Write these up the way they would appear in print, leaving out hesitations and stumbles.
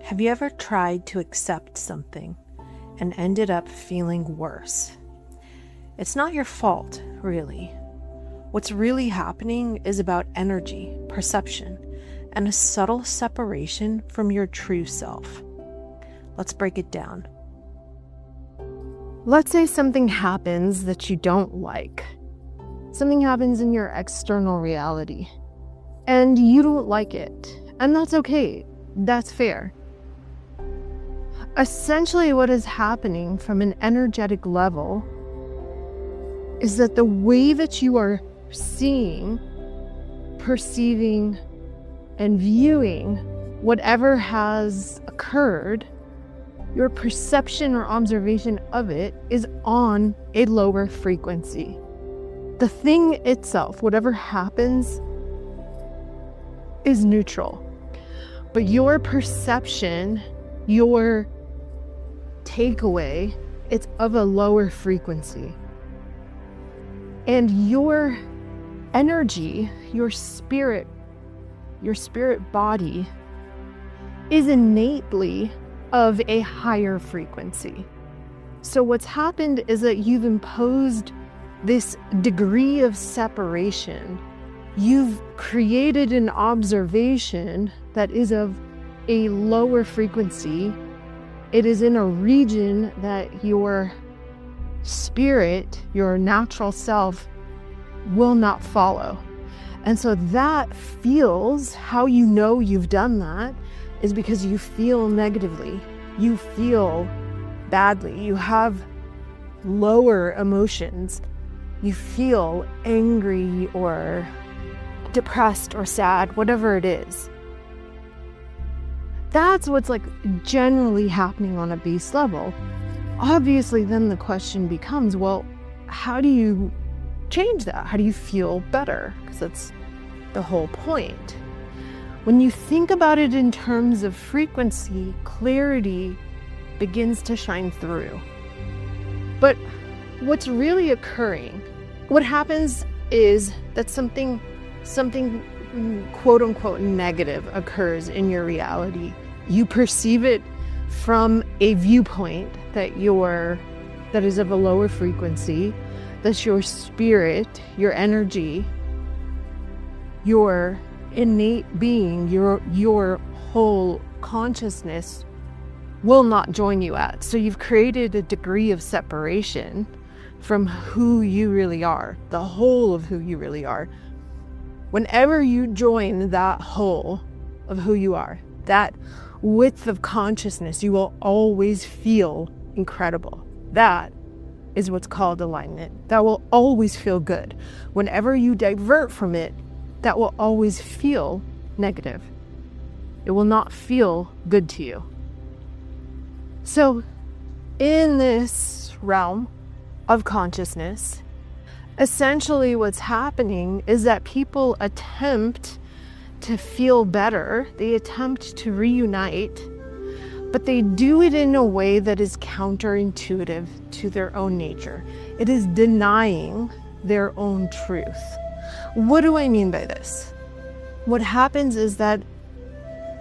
Have you ever tried to accept something and ended up feeling worse? It's not your fault, really. What's really happening is about energy, perception, and a subtle separation from your true self. Let's break it down. Let's say something happens that you don't like. Something happens in your external reality, and you don't like it. And that's okay. That's fair. Essentially, what is happening from an energetic level is that the way that you are seeing, perceiving, and viewing whatever has occurred, your perception or observation of it is on a lower frequency. The thing itself, whatever happens, is neutral. But your perception, your takeaway, it's of a lower frequency. And your energy, your spirit body is innately of a higher frequency. So what's happened is that you've imposed this degree of separation. You've created an observation that is of a lower frequency. It is in a region that your spirit, your natural self, will not follow. And so that feels, how you know you've done that is because you feel negatively. You feel badly. You have lower emotions. You feel angry or depressed or sad, whatever it is. That's what's generally happening on a base level. Obviously, then the question becomes, well, how do you change that? How do you feel better? Because that's the whole point. When you think about it in terms of frequency, clarity begins to shine through. But what's really occurring, what happens is that something quote unquote negative occurs in your reality. You perceive it from a viewpoint that is of a lower frequency. That's your spirit, your energy, your innate being, your whole consciousness will not join you at. So you've created a degree of separation from who you really are, the whole of who you really are. Whenever you join that whole of who you are, that width of consciousness, you will always feel incredible. That is what's called alignment. That will always feel good. Whenever you divert from it, that will always feel negative. It will not feel good to you. So, in this realm of consciousness, essentially what's happening is that people attempt to feel better. They attempt to reunite, but they do it in a way that is counterintuitive to their own nature. It is denying their own truth. What do I mean by this? What happens is that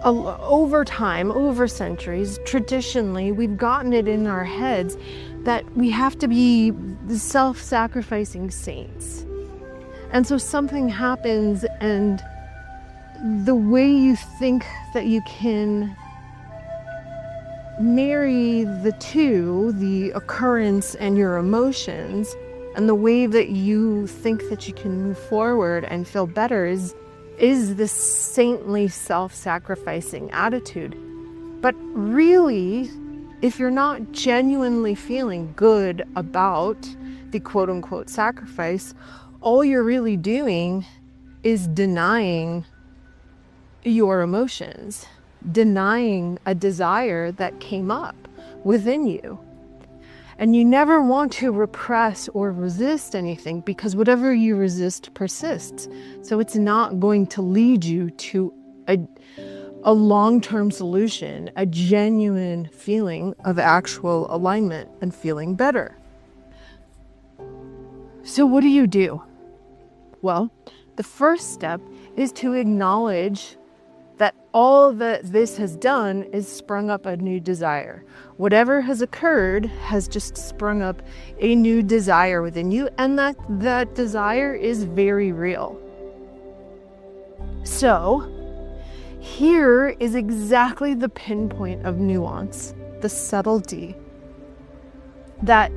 over time, over centuries, traditionally, we've gotten it in our heads that we have to be the self-sacrificing saints. And so something happens, and the way you think that you can marry the two, the occurrence and your emotions, and the way that you think that you can move forward and feel better is this saintly self-sacrificing attitude. But really, if you're not genuinely feeling good about the quote-unquote sacrifice, all you're really doing is denying your emotions, denying a desire that came up within you. And you never want to repress or resist anything, because whatever you resist persists. So it's not going to lead you to a long-term solution, a genuine feeling of actual alignment and feeling better. So what do you do? Well, the first step is to acknowledge that all that this has done is sprung up a new desire. Whatever has occurred has just sprung up a new desire within you, and that desire is very real. So here is exactly the pinpoint of nuance, the subtlety that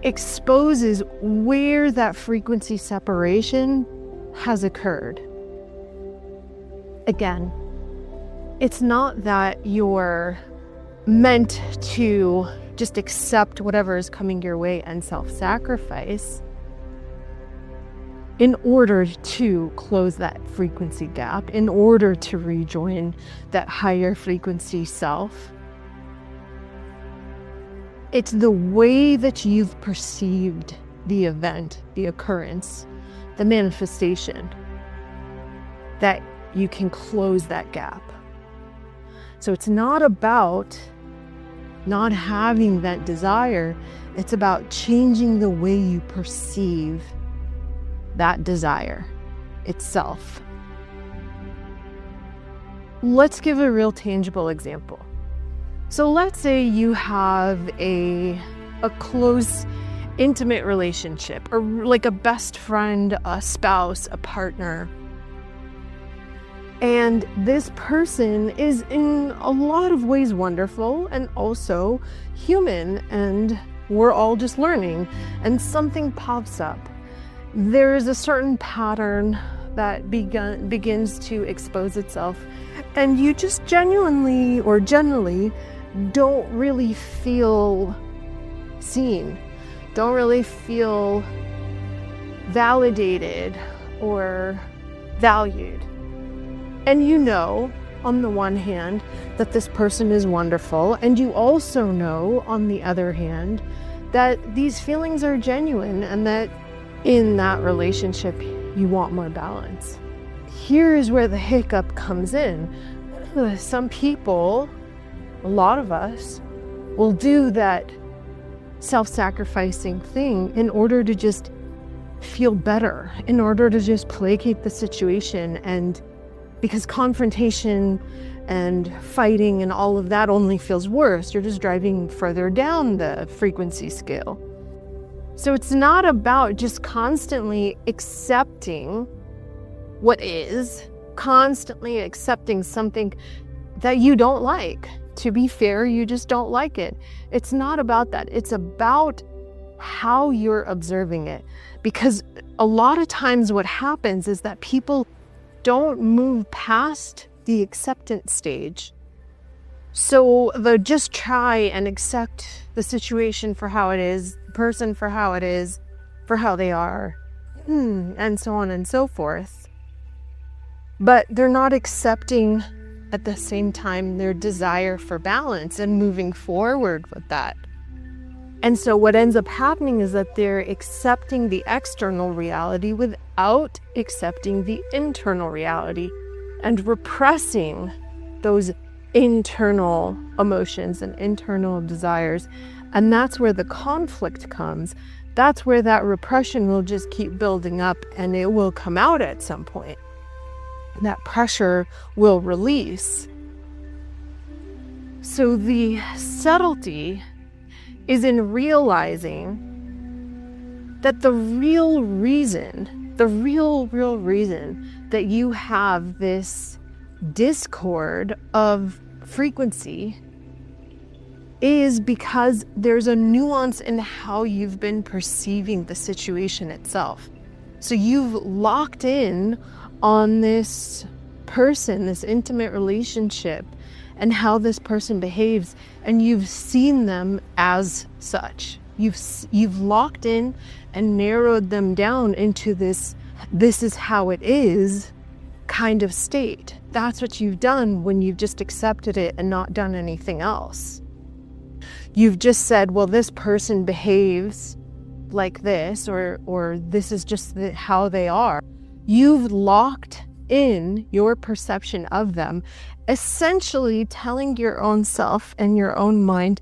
exposes where that frequency separation has occurred. Again, it's not that you're meant to just accept whatever is coming your way and self-sacrifice in order to close that frequency gap, in order to rejoin that higher frequency self. It's the way that you've perceived the event, the occurrence, the manifestation, that you can close that gap. So it's not about not having that desire, it's about changing the way you perceive that desire itself. Let's give a real tangible example. So let's say you have a close, intimate relationship, or like a best friend, a spouse, a partner. And this person is in a lot of ways wonderful and also human, and we're all just learning, and something pops up. There is a certain pattern that begins to expose itself, and you just genuinely or generally don't really feel seen, don't really feel validated or valued. And you know, on the one hand, that this person is wonderful, and you also know, on the other hand, that these feelings are genuine and that in that relationship you want more balance. Here is where the hiccup comes in. Some people, a lot of us, will do that self-sacrificing thing in order to just feel better, in order to just placate the situation, and because confrontation and fighting and all of that only feels worse. You're just driving further down the frequency scale. So it's not about just constantly accepting what is, constantly accepting something that you don't like. To be fair, you just don't like it. It's not about that. It's about how you're observing it. Because a lot of times what happens is that people don't move past the acceptance stage. So they'll just try and accept the situation for how it is, the person for how it is, for how they are, and so on and so forth. But they're not accepting at the same time their desire for balance and moving forward with that. And so what ends up happening is that they're accepting the external reality without accepting the internal reality and repressing those internal emotions and internal desires. And that's where the conflict comes. That's where that repression will just keep building up, and it will come out at some point. That pressure will release. So the subtlety is in realizing that the real reason that you have this discord of frequency is because there's a nuance in how you've been perceiving the situation itself. So you've locked in on this person, this intimate relationship, and how this person behaves, and you've seen them as such. You've locked in and narrowed them down into this is how it is kind of state. That's what you've done when you've just accepted it and not done anything else. You've just said, well, this person behaves like this, or this is just how they are. You've locked in your perception of them, essentially telling your own self and your own mind,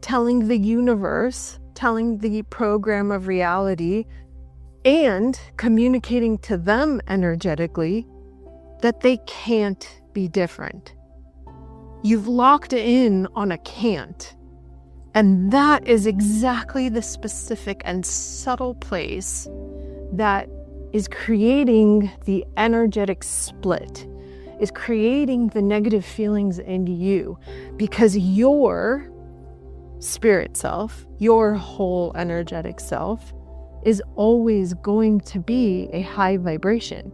telling the universe, telling the program of reality, and communicating to them energetically that they can't be different. You've locked in on a can't. And that is exactly the specific and subtle place that is creating the energetic split, is creating the negative feelings in you, because your spirit self, your whole energetic self, is always going to be a high vibration.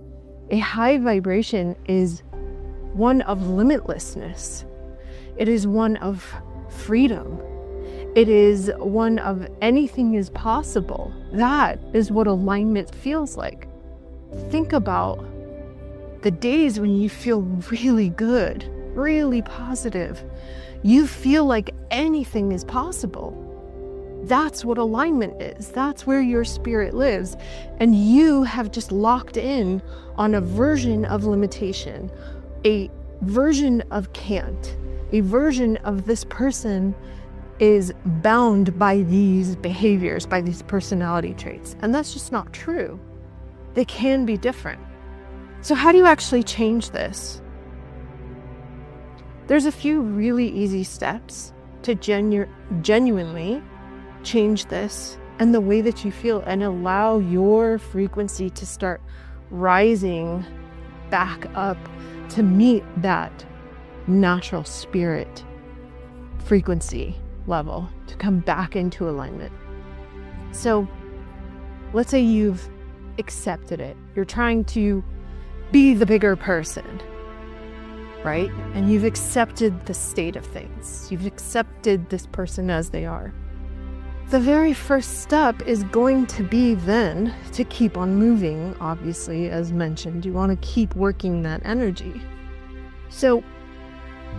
A high vibration is one of limitlessness. It is one of freedom. It is one of anything is possible. That is what alignment feels like. Think about the days when you feel really good, really positive. You feel like anything is possible. That's what alignment is. That's where your spirit lives. And you have just locked in on a version of limitation, a version of can't, a version of this person is bound by these behaviors, by these personality traits. And that's just not true. They can be different. So how do you actually change this? There's a few really easy steps to genuinely change this and the way that you feel, and allow your frequency to start rising back up to meet that natural spirit frequency level, to come back into alignment. So let's say you've accepted it. You're trying to be the bigger person, right? And you've accepted the state of things. You've accepted this person as they are. The very first step is going to be then to keep on moving, obviously, as mentioned. You want to keep working that energy. So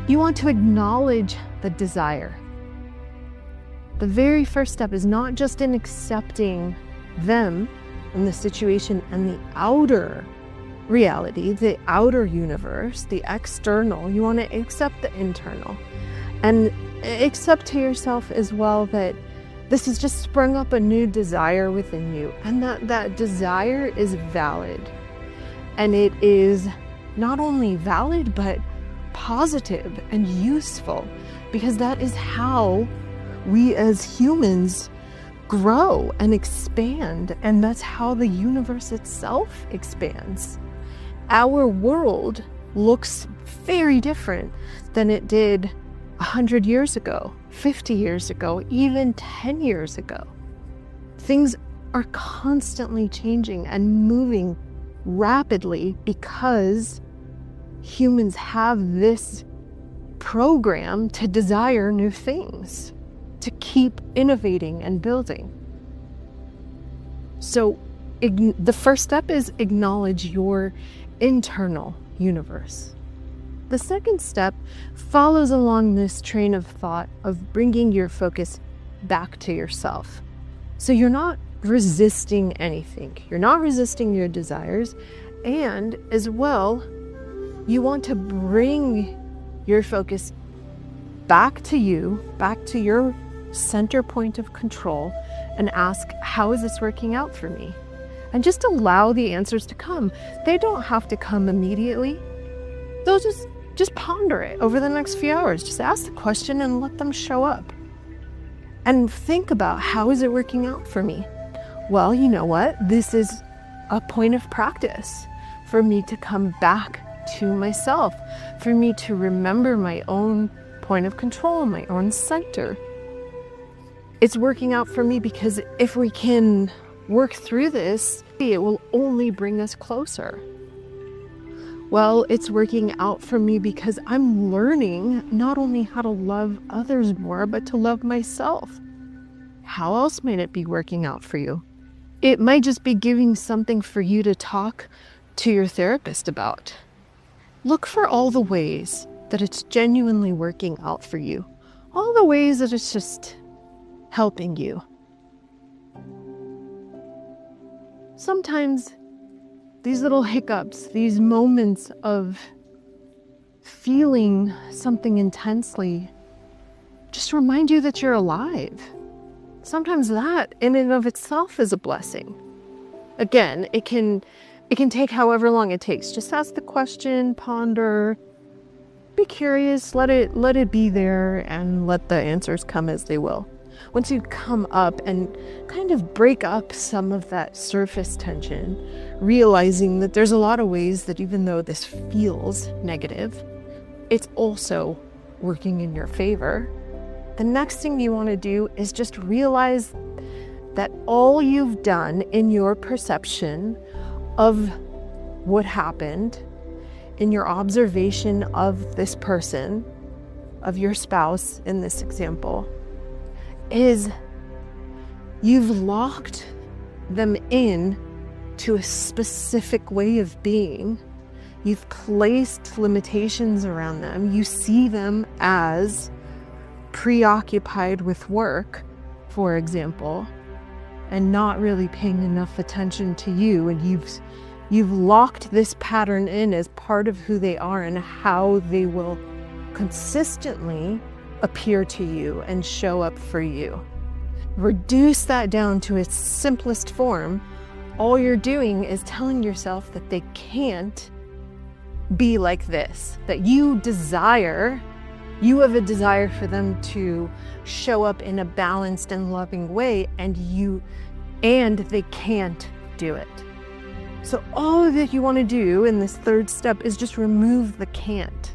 you want to acknowledge the desire. The very first step is not just in accepting them and the situation and the outer reality, the outer universe, the external. You want to accept the internal and accept to yourself as well that this has just sprung up a new desire within you, and that desire is valid. And it is not only valid, but positive and useful, because that is how we as humans grow and expand, and that's how the universe itself expands. Our world looks very different than it did 100 years ago, 50 years ago, even 10 years ago. Things are constantly changing and moving rapidly because humans have this program to desire new things, to keep innovating and building. So the first step is acknowledge your internal universe. The second step follows along this train of thought of bringing your focus back to yourself. So you're not resisting anything. You're not resisting your desires. And as well, you want to bring your focus back to you, back to your center point of control, and ask, how is this working out for me? And just allow the answers to come. They don't have to come immediately. They'll just ponder it over the next few hours. Just ask the question and let them show up. And think about, how is it working out for me? Well, you know what? This is a point of practice for me to come back to myself, for me to remember my own point of control, my own center. It's working out for me because if we can work through this, it will only bring us closer. Well, it's working out for me because I'm learning not only how to love others more, but to love myself. How else might it be working out for you? It might just be giving something for you to talk to your therapist about. Look for all the ways that it's genuinely working out for you. All the ways that it's just helping you. Sometimes these little hiccups, these moments of feeling something intensely, just remind you that you're alive. Sometimes that in and of itself is a blessing. Again, it can take however long it takes. Just ask the question, ponder, be curious, let it be there, and let the answers come as they will. Once you come up and kind of break up some of that surface tension, realizing that there's a lot of ways that even though this feels negative, it's also working in your favor. The next thing you want to do is just realize that all you've done in your perception of what happened, in your observation of this person, of your spouse in this example, is you've locked them in to a specific way of being. You've placed limitations around them. You see them as preoccupied with work, for example, and not really paying enough attention to you, and you've locked this pattern in as part of who they are and how they will consistently appear to you and show up for you. Reduce that down to its simplest form. All you're doing is telling yourself that they can't be like this, that you have a desire for them to show up in a balanced and loving way, and they can't do it. So all that you want to do in this third step is just remove the can't.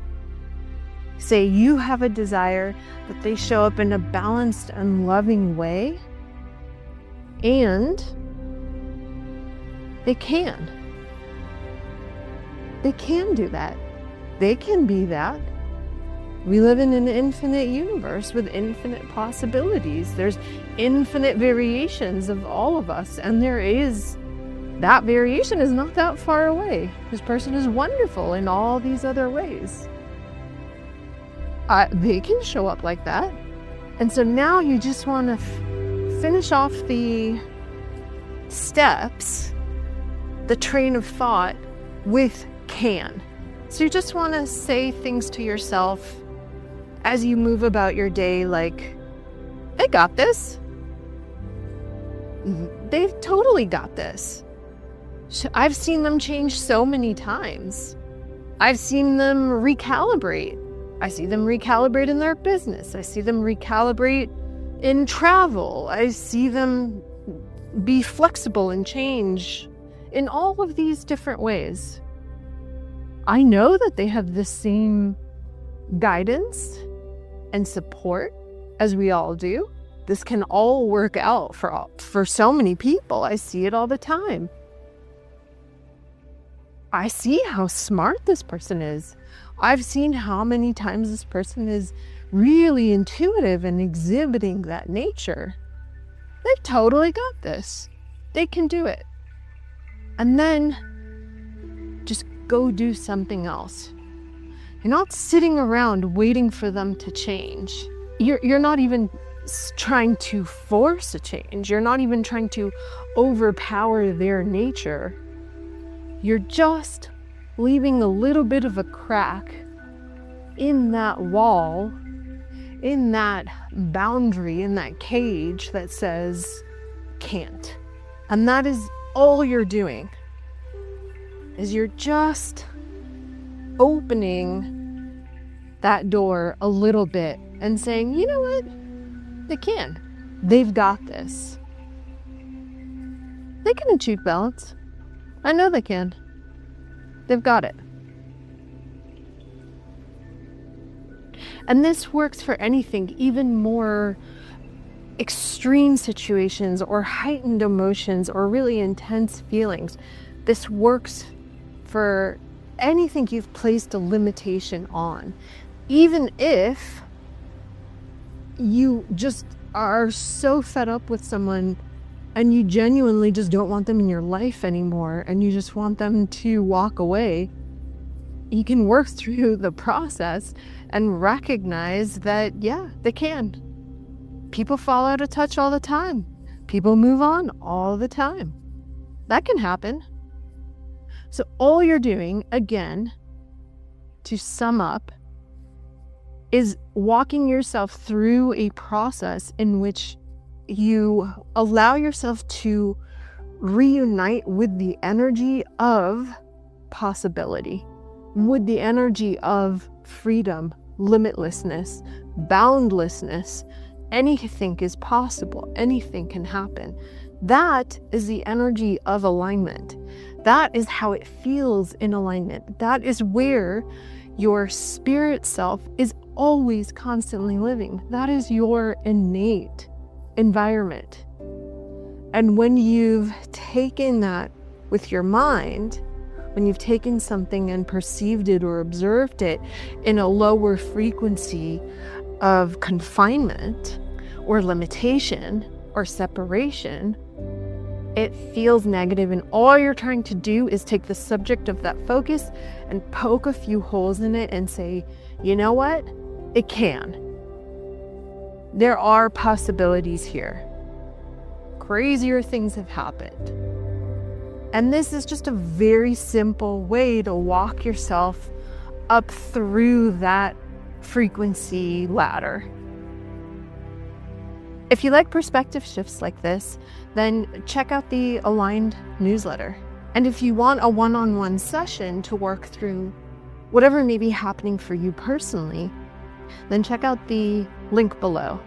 Say you have a desire that they show up in a balanced and loving way, and they can. They can do that. They can be that. We live in an infinite universe with infinite possibilities. There's infinite variations of all of us, and that variation is not that far away. This person is wonderful in all these other ways. They can show up like that. And so now you just want to finish off the steps, the train of thought with can. So you just want to say things to yourself as you move about your day like, they got this. They've totally got this. I've seen them change so many times. I've seen them recalibrate. I see them recalibrate in their business. I see them recalibrate in travel. I see them be flexible and change in all of these different ways. I know that they have the same guidance and support as we all do. This can all work out for so many people. I see it all the time. I see how smart this person is. I've seen how many times this person is really intuitive and exhibiting that nature. They've totally got this. They can do it. And then just go do something else. You're not sitting around waiting for them to change. You're not even trying to force a change. You're not even trying to overpower their nature. You're just leaving a little bit of a crack in that wall, in that boundary, in that cage that says can't. And that is all you're doing, is you're just opening that door a little bit and saying, you know what? They can. They've got this. They can achieve balance. I know they can. They've got it. And this works for anything, even more extreme situations or heightened emotions or really intense feelings. This works for anything you've placed a limitation on. Even if you just are so fed up with someone and you genuinely just don't want them in your life anymore and you just want them to walk away, you can work through the process and recognize that, yeah, they can. People fall out of touch all the time. People move on all the time. That can happen. So all you're doing, again, to sum up, is walking yourself through a process in which you allow yourself to reunite with the energy of possibility, with the energy of freedom, limitlessness, boundlessness. Anything is possible. Anything can happen. That is the energy of alignment. That is how it feels in alignment. That is where your spirit self is always constantly living. That is your innate environment. And when you've taken that with your mind, when you've taken something and perceived it or observed it in a lower frequency of confinement or limitation or separation, it feels negative, and all you're trying to do is take the subject of that focus and poke a few holes in it and say, you know what? It can. There are possibilities here. Crazier things have happened. And this is just a very simple way to walk yourself up through that frequency ladder. If you like perspective shifts like this, then check out the Aligned newsletter. And if you want a one-on-one session to work through whatever may be happening for you personally, then check out the link below.